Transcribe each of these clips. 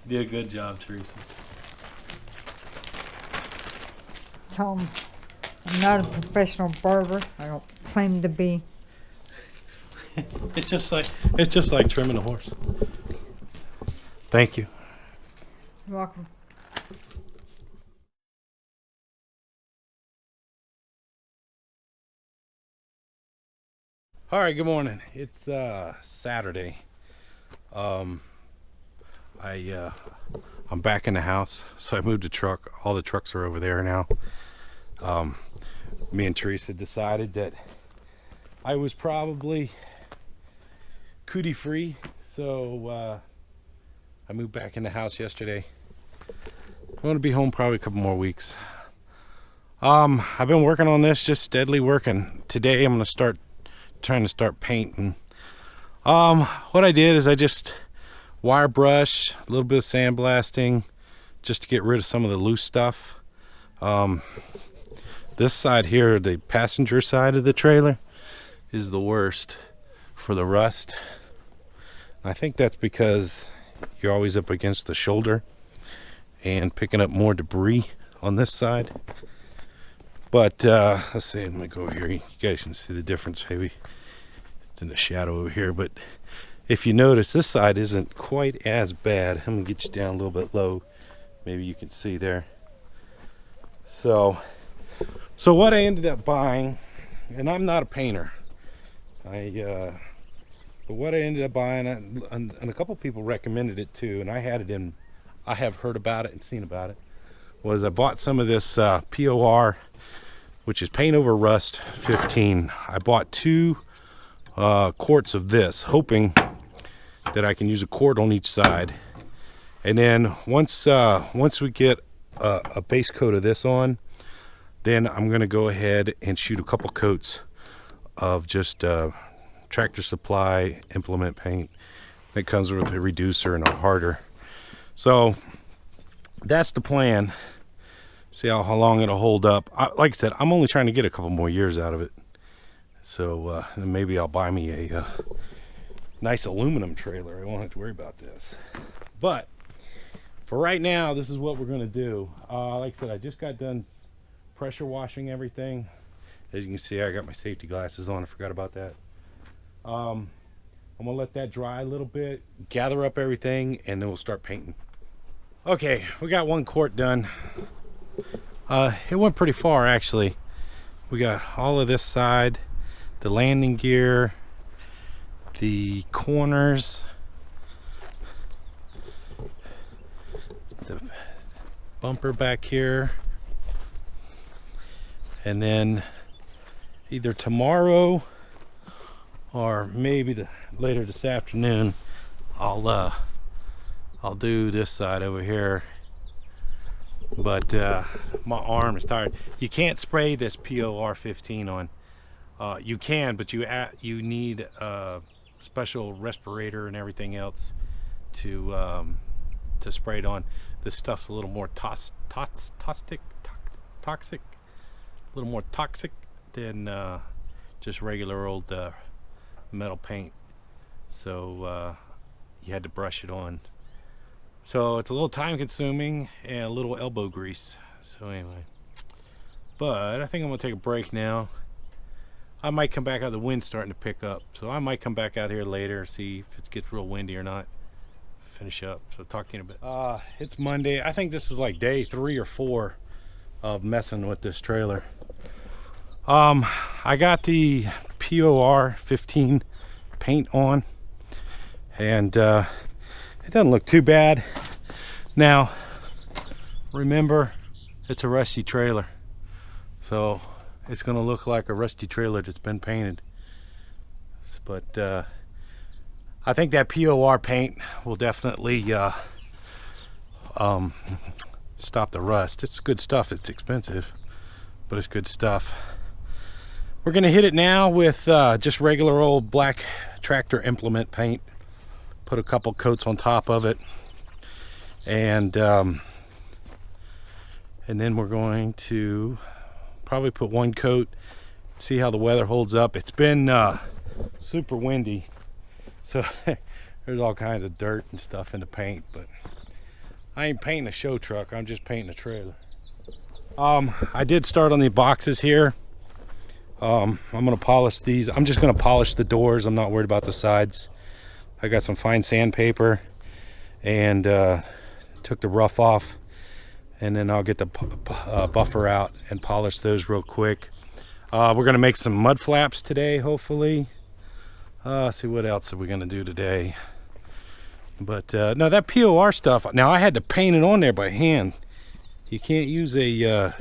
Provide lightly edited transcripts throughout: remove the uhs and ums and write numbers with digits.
You did a good job, Teresa. Tell 'em I'm not a professional barber. I don't claim to be. It's just like trimming a horse. Thank you. You're welcome. All right, good morning. It's Saturday. I'm back in the house, so I moved the truck. All the trucks are over there now. Me and Teresa decided that I was probably cootie free, so I moved back in the house yesterday. I'm going to be home probably a couple more weeks. I've been working on this, just steadily working. Today I'm going to trying to start painting. What I did is I just wire brush, a little bit of sandblasting, just to get rid of some of the loose stuff. This side here, the passenger side of the trailer, is the worst for the rust. I think that's because you're always up against the shoulder and picking up more debris on this side. But let's see, let me go over here. You guys can see the difference. Maybe it's in the shadow over here, but if you notice, this side isn't quite as bad. I'm gonna get you down a little bit low. Maybe you can see there. So what I ended up buying, and I'm not a painter, but what I ended up buying, and a couple people recommended it too, and I have heard about it and seen about it, was I bought some of this POR, which is Paint Over Rust 15. I bought 2 quarts of this, hoping that I can use a quart on each side. And then once we get a base coat of this on, then I'm gonna go ahead and shoot a couple coats of just Tractor Supply implement paint. It comes with a reducer and a harder. So that's the plan. See how long it'll hold up. Like I said, I'm only trying to get a couple more years out of it. So maybe I'll buy me a nice aluminum trailer. I won't have to worry about this. But for right now, this is what we're gonna do. Like I said, I just got done pressure washing everything. As you can see, I got my safety glasses on. I forgot about that. I'm gonna let that dry a little bit, gather up everything, and then we'll start painting. Okay, we got 1 quart done. It went pretty far actually. We got all of this side, the landing gear, the corners, the bumper back here, and then either tomorrow or maybe later this afternoon I'll do this side over here. But my arm is tired. You can't spray this POR 15 on. You can, but you need a special respirator and everything else to spray it on. This stuff's a little more toxic, a little more toxic than just regular old metal paint. So you had to brush it on. So it's a little time consuming and a little elbow grease. So anyway, but I think I'm gonna take a break now. I might come back out. The wind's starting to pick up, so I might come back out here later, see if it gets real windy or not. Finish up. So talk to you in a bit. It's Monday. I think this is like day 3 or 4 of messing with this trailer. I got the POR 15 paint on, and it doesn't look too bad. Now remember, It's a rusty trailer, so it's gonna look like a rusty trailer that's been painted. But I think that POR paint will definitely stop the rust. It's good stuff. It's expensive, but it's good stuff. We're gonna hit it now with just regular old black tractor implement paint. Put a couple coats on top of it, and then we're going to probably put one coat, see how the weather holds up. It's been super windy, so there's all kinds of dirt and stuff in the paint, but I ain't painting a show truck, I'm just painting a trailer. I did start on the boxes here. I'm gonna polish these. I'm just gonna polish the doors. I'm not worried about the sides. I got some fine sandpaper and took the rough off, and then I'll get the buffer out and polish those real quick. We're gonna make some mud flaps today, hopefully. See what else are we gonna do today. But no, that POR stuff, now I had to paint it on there by hand. You can't use a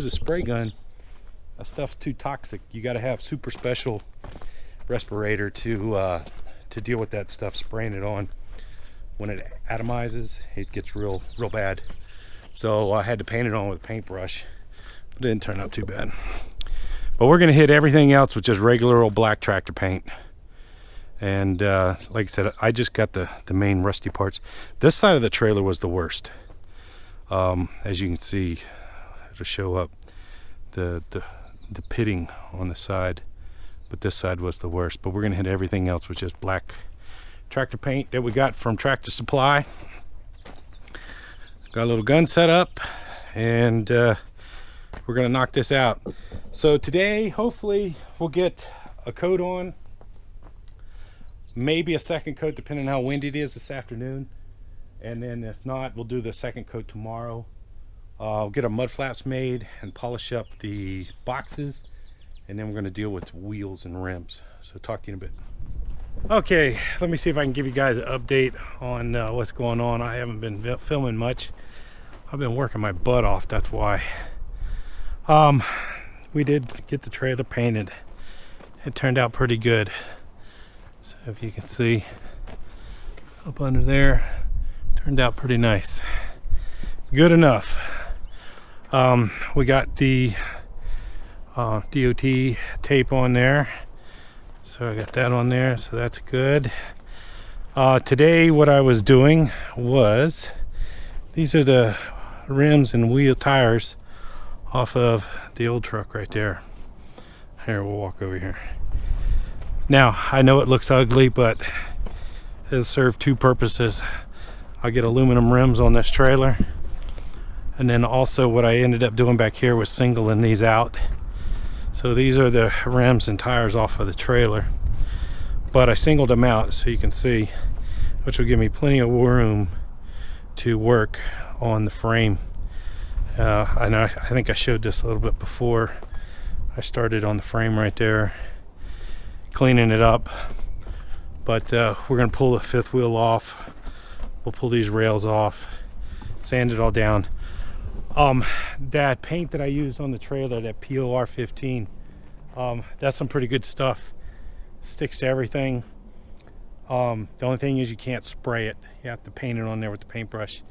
spray gun. That stuff's too toxic. You got to have super special respirator to deal with that stuff, spraying it on. When it atomizes, it gets real bad. So I had to paint it on with a paintbrush, but it didn't turn out too bad. But we're gonna hit everything else with just regular old black tractor paint. And like I said, I just got the main rusty parts. This side of the trailer was the worst. As you can see, it'll show up the pitting on the side, but this side was the worst. But we're gonna hit everything else with just black tractor paint that we got from Tractor Supply. Got a little gun set up, and we're gonna knock this out. So today, hopefully, we'll get a coat on, maybe a second coat depending on how windy it is this afternoon, and then if not, we'll do the second coat tomorrow. I'll get our mud flaps made and polish up the boxes, and then we're going to deal with wheels and rims. So talk to you in a bit. Okay, let me see if I can give you guys an update on what's going on. I haven't been filming much. I've been working my butt off, that's why. We did get the trailer painted. It turned out pretty good. So if you can see up under there, turned out pretty nice. Good enough. We got the DOT tape on there, so I got that on there, so that's good. Today what I was doing was, these are the rims and wheel tires off of the old truck right there. Here, we'll walk over here. Now I know it looks ugly, but it'll serve two purposes. I'll get aluminum rims on this trailer, and then also what I ended up doing back here was singling these out. So these are the rims and tires off of the trailer, but I singled them out so you can see, which will give me plenty of room to work on the frame. I think I showed this a little bit before. I started on the frame right there, cleaning it up, but we're gonna pull the fifth wheel off. We'll pull these rails off, sand it all down. That paint that I used on the trailer, that POR 15, that's some pretty good stuff. Sticks to everything. The only thing is you can't spray it. You have to paint it on there with the paintbrush.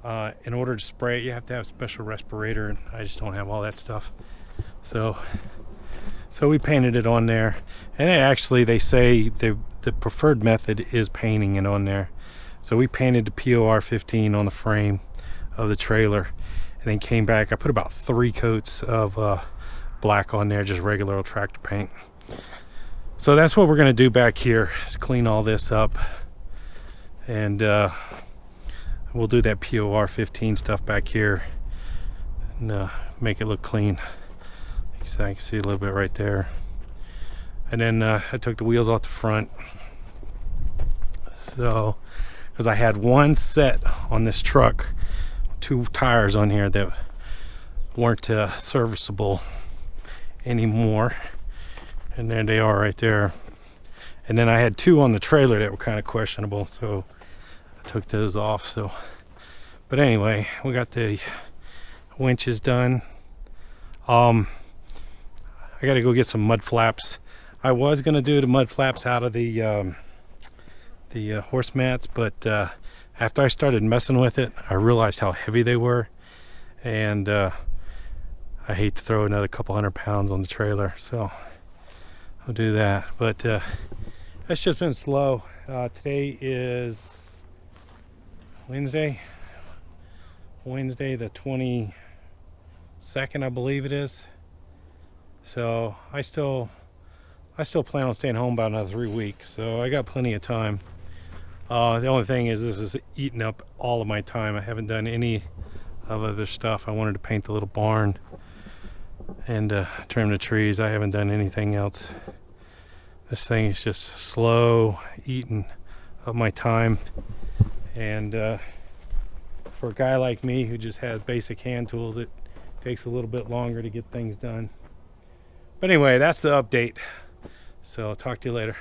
In order to spray it, you have to have a special respirator, and I just don't have all that stuff. So we painted it on there, and actually they say the preferred method is painting it on there. So we painted the POR 15 on the frame of the trailer, and then came back. I put about 3 coats of black on there, just regular old tractor paint. So that's what we're gonna do back here, is clean all this up, and we'll do that POR 15 stuff back here and make it look clean. So I can see a little bit right there. And then I took the wheels off the front, so because I had one set on this truck, 2 tires on here that weren't serviceable anymore, and there they are right there. And then I had 2 on the trailer that were kind of questionable, so I took those off. So but anyway, we got the winch is done. I gotta go get some mud flaps. I was gonna do the mud flaps out of the horse mats, but after I started messing with it, I realized how heavy they were, and I hate to throw another couple 100 pounds on the trailer, so I'll do that. But it's just been slow. Today is Wednesday the 22nd, I believe it is. So I still plan on staying home about another 3 weeks, so I got plenty of time. The only thing is, this is eating up all of my time. I haven't done any of other stuff. I wanted to paint the little barn and trim the trees. I haven't done anything else. This thing is just slow eating up my time, and for a guy like me who just has basic hand tools, it takes a little bit longer to get things done. But anyway, that's the update, so I'll talk to you later.